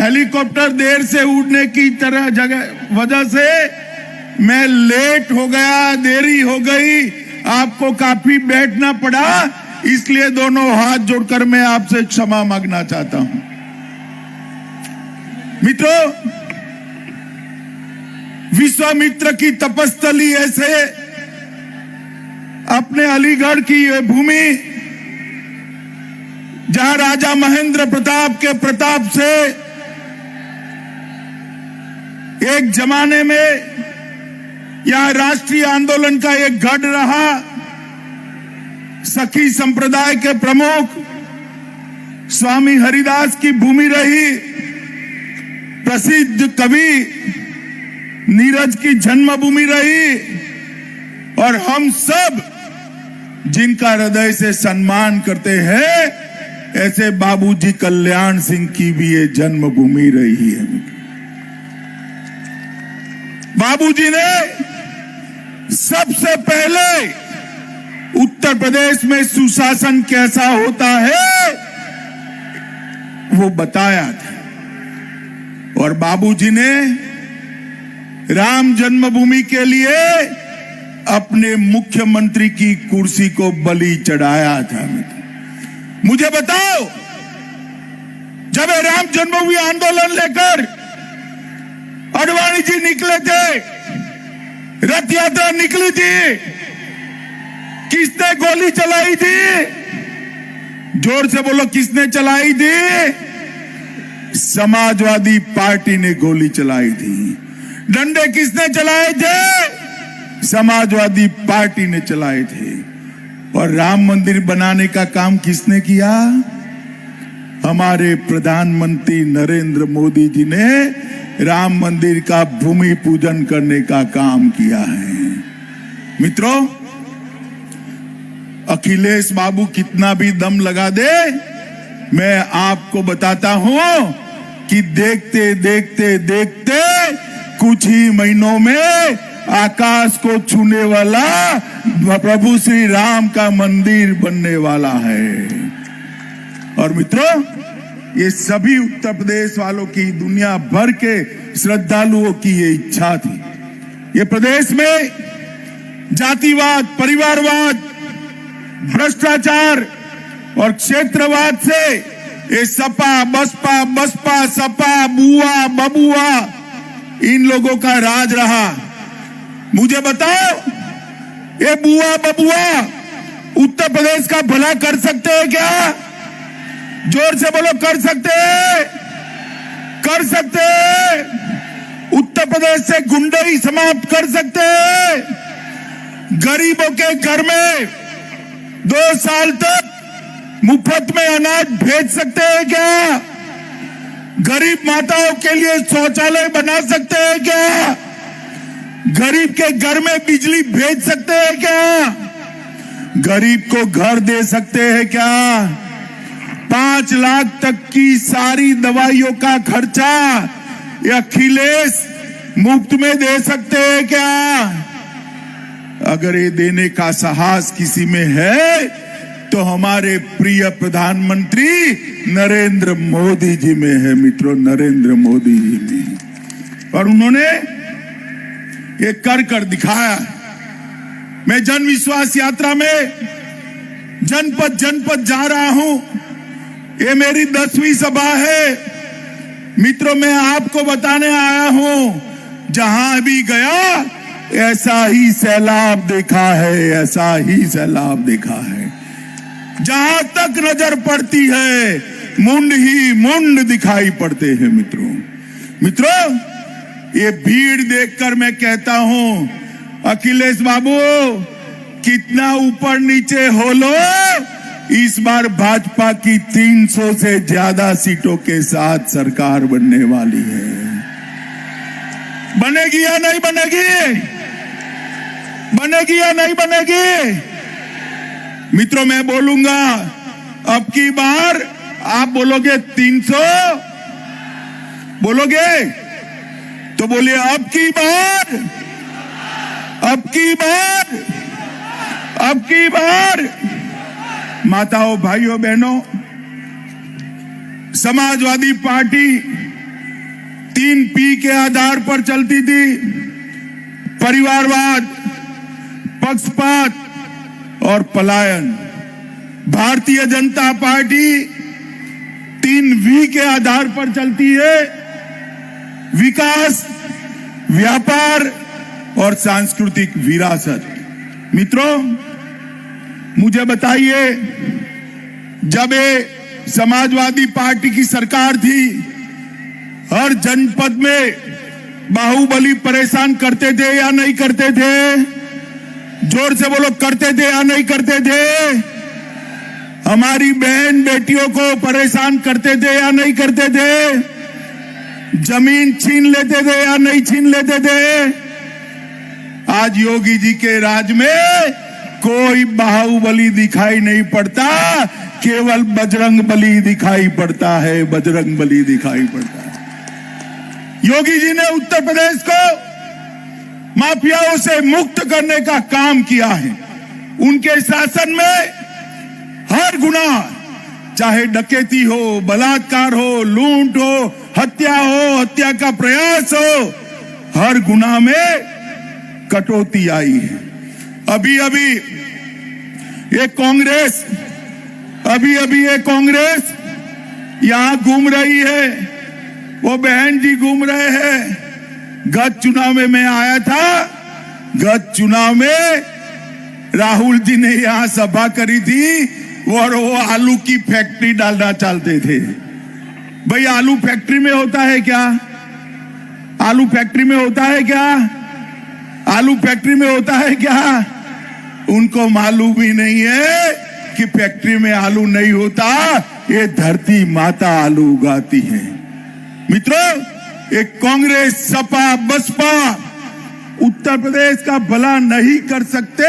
Helicopter देर से उड़ने की वजह से मैं लेट हो गया, देरी हो गई, आपको काफी बैठना पड़ा, इसलिए दोनों हाथ जोड़कर मैं आपसे क्षमा मांगना चाहता हूं। मित्रों, विश्वामित्र की तपस्थली ऐसे अपने अलीगढ़ की यह भूमि, जहां राजा महेंद्र प्रताप के प्रताप से एक जमाने में यहां राष्ट्रीय आंदोलन का एक गढ़ रहा। सखी संप्रदाय के प्रमुख स्वामी हरिदास की भूमि रही। प्रसिद्ध कवि नीरज की जन्मभूमि रही। और हम सब जिनका हृदय से सम्मान करते हैं, ऐसे बाबूजी कल्याण सिंह की भी ये जन्मभूमि रही है। बाबूजी ने सबसे पहले उत्तर प्रदेश में सुशासन कैसा होता है वो बताया था। और बाबूजी ने राम जन्मभूमि के लिए अपने मुख्यमंत्री की कुर्सी को बलि चढ़ाया था। मुझे बताओ, जब राम जन्मभूमि आंदोलन लेकर अडवाणी जी निकले थे, रथ यात्रा निकली थी, किसने गोली चलाई थी? जोर से बोलो, किसने चलाई थी? समाजवादी पार्टी ने गोली चलाई थी। डंडे किसने चलाए थे? समाजवादी पार्टी ने चलाए थे। और राम मंदिर बनाने का काम किसने किया? हमारे प्रधानमंत्री नरेंद्र मोदी जी ने राम मंदिर का भूमि पूजन करने का काम किया है। मित्रों, अखिलेश बाबू कितना भी दम लगा दे, मैं आपको बताता हूं कि देखते देखते देखते कुछ ही महीनों में आकाश को छूने वाला प्रभु श्री राम का मंदिर बनने वाला है। और मित्रों, ये सभी उत्तर प्रदेश वालों की, दुनिया भर के श्रद्धालुओं की ये इच्छा थी। ये प्रदेश में जातिवाद, परिवारवाद, भ्रष्टाचार और क्षेत्रवाद से ये सपा बसपा सपा बुआ बबुआ इन लोगों का राज रहा। मुझे बताओ, ये बुआ बबुआ उत्तर प्रदेश का भला कर सकते हैं क्या? जोर से बोलो, कर सकते हैं? कर सकते हैं? उत्तर प्रदेश से गुंडाई समाप्त कर सकते हैं? गरीबों के घर में 2 साल तक मुफ्त में अनाज भेज सकते हैं क्या? गरीब माताओं के लिए शौचालय बना सकते हैं क्या? गरीब के घर में बिजली भेज सकते हैं क्या? गरीब को घर दे सकते हैं क्या? 5 लाख तक की सारी दवाइयों का खर्चा ये अखिलेश मुफ्त में दे सकते हैं क्या? अगर ये देने का साहस किसी में है तो हमारे प्रिय प्रधानमंत्री नरेंद्र मोदी जी में है। मित्रों, नरेंद्र मोदी जी में। और उन्होंने ये कर दिखाया। मैं जन विश्वास यात्रा में जनपद जनपद जा रहा हूं। ये मेरी 10वीं सभा है। मित्रों, मैं आपको बताने आया हूं, जहां भी गया ऐसा ही सैलाब देखा है, ऐसा ही सैलाब देखा है। जहां तक नजर पड़ती है मुंड ही मुंड दिखाई पड़ते हैं। मित्रों, ये भीड़ देखकर मैं कहता हूं, अखिलेश बाबू कितना ऊपर नीचे हो लो, इस बार भाजपा की 300 से ज्यादा सीटों के साथ सरकार बनने वाली है। बनेगी या नहीं बनेगी? बनेगी या नहीं बनेगी? मित्रों, मैं बोलूंगा, अब की बार आप बोलोगे 300, बोलोगे तो बोलिए अब की बार, अब की बार, अब की बार। माताओं, भाइयों, बहनों, समाजवादी पार्टी 3P के आधार पर चलती थी, परिवारवाद, पक्षपात और पलायन। भारतीय जनता पार्टी 3V के आधार पर चलती है, विकास, व्यापार और सांस्कृतिक विरासत। मित्रों, मुझे बताइए, जब ये समाजवादी पार्टी की सरकार थी, हर जनपद में बाहुबली परेशान करते थे या नहीं करते थे? जोर से बोलो, करते थे या नहीं करते थे? हमारी बहन बेटियों को परेशान करते थे या नहीं करते थे? जमीन छीन लेते थे या नहीं छीन लेते थे? आज योगी जी के राज में कोई बाहुबली दिखाई नहीं पड़ता, केवल बजरंग बली दिखाई पड़ता है, बजरंग बली दिखाई पड़ता है। योगी जी ने उत्तर प्रदेश को माफियाओं से मुक्त करने का काम किया है। उनके शासन में हर गुनाह, चाहे डकैती हो, बलात्कार हो, लूट हो, हत्या हो, हत्या का प्रयास हो, हर गुनाह में कटौती आई है। अभी अभी ये कांग्रेस यहां घूम रही है, वो बहन जी घूम रहे हैं। गत चुनाव में मैं आया था, गत चुनाव में राहुल जी ने यहां सभा करी थी और वो आलू की फैक्ट्री डालना चाहते थे। भाई, आलू फैक्ट्री में होता है क्या? आलू फैक्ट्री में होता है क्या? आलू फैक्ट्री में होता है क्या? उनको मालूम भी नहीं है कि फैक्ट्री में आलू नहीं होता, ये धरती माता आलू उगाती है। मित्रों, एक कांग्रेस, सपा, बसपा उत्तर प्रदेश का भला नहीं कर सकते।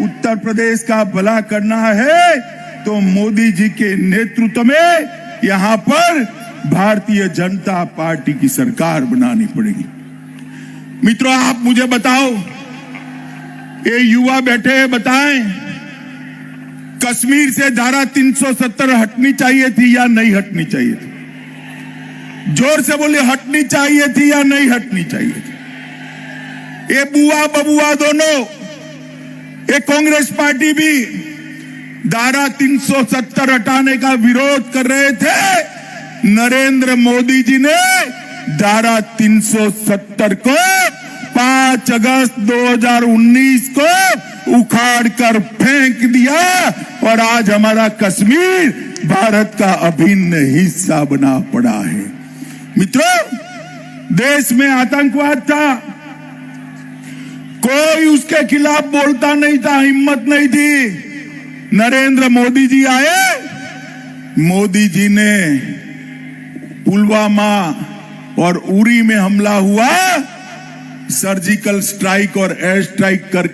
उत्तर प्रदेश का भला करना है तो मोदी जी के नेतृत्व में यहां पर भारतीय जनता पार्टी की सरकार बनानी पड़ेगी। मित्रों, आप मुझे बताओ, ये युवा बैठे हैं, बताएं, कश्मीर से धारा 370 हटनी चाहिए थी या नहीं हटनी चाहिए थी? जोर से बोले, हटनी चाहिए थी या नहीं हटनी चाहिए थी? ये बुआ बबुआ दोनों, ये कांग्रेस पार्टी भी धारा 370 हटाने का विरोध कर रहे थे। नरेंद्र मोदी जी ने धारा 370 को 5 अगस्त 2019 को उखाड़ कर फेंक दिया और आज हमारा कश्मीर भारत का अभिन्न हिस्सा बना पड़ा है। मित्रों, देश में आतंकवाद था, कोई उसके खिलाफ बोलता नहीं था, हिम्मत नहीं थी। नरेंद्र मोदी जी आए, मोदी जी ने पुलवामा और उरी में हमला हुआ, सर्जिकल स्ट्राइक और एयर स्ट्राइक कर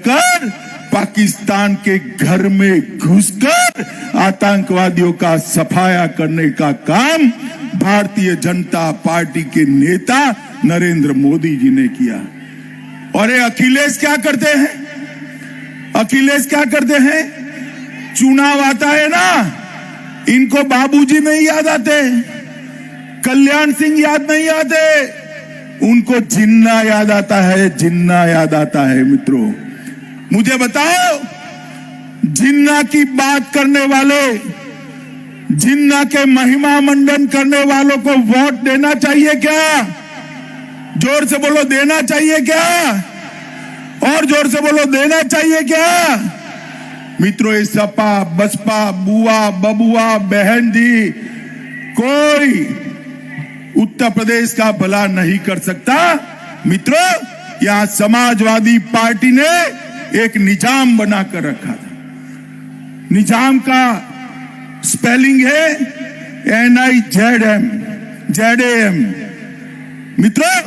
पाकिस्तान के घर में घुसकर आतंकवादियों का सफाया करने का काम भारतीय जनता पार्टी के नेता नरेंद्र मोदी जी ने किया। और ये अखिलेश क्या करते हैं? अखिलेश क्या करते हैं? चुनाव आता है ना, इनको बाबूजी नहीं याद आते, कल्याण सिंह याद नहीं आते, उनको जिन्ना याद आता है, जिन्ना याद आता है। मित्रों, मुझे बताओ, जिन्ना की बात करने वाले, जिन्ना के महिमा मंडन करने वालों को वोट देना चाहिए क्या? जोर से बोलो, देना चाहिए क्या? और जोर से बोलो, देना चाहिए क्या? मित्रों, ये सपा, बसपा, बुआ बबुआ, बहन जी, कोई उत्तर प्रदेश का भला नहीं कर सकता। मित्रों, यहां समाजवादी पार्टी ने एक निजाम बनाकर रखा था। निजाम का स्पेलिंग है NIZM, ZAM। मित्रों,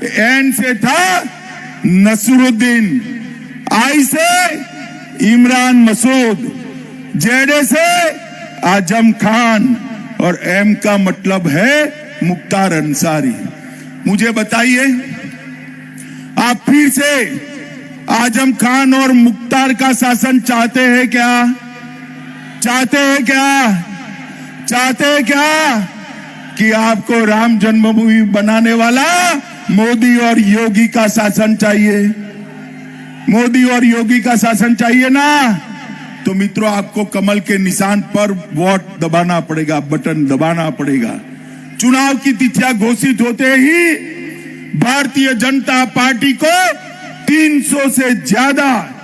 एन से था नसरुद्दीन, आई से इमरान मसूद, जेडे से आजम खान और एम का मतलब है मुख्तार अंसारी। मुझे बताइए, आप फिर से आजम खान और मुख्तार का शासन चाहते हैं क्या? चाहते हैं क्या? चाहते हैं क्या? कि आपको राम जन्मभूमि बनाने वाला मोदी और योगी का शासन चाहिए, मोदी और योगी का शासन चाहिए ना, तो मित्रों आपको कमल के निशान पर वोट दबाना पड़ेगा, बटन दबाना पड़ेगा। चुनाव की तिथियां घोषित होते ही भारतीय जनता पार्टी को 300 से ज्यादा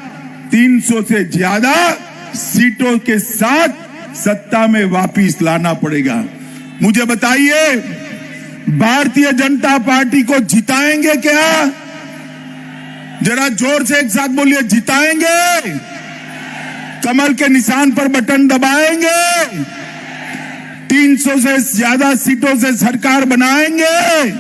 सीटों के साथ सत्ता में वापस लाना पड़ेगा। मुझे बताइए, भारतीय जनता पार्टी को जिताएंगे क्या? जरा जोर से एक साथ बोलिए, जिताएंगे? कमल के निशान पर बटन दबाएंगे? 300 से ज्यादा सीटों से सरकार बनाएंगे?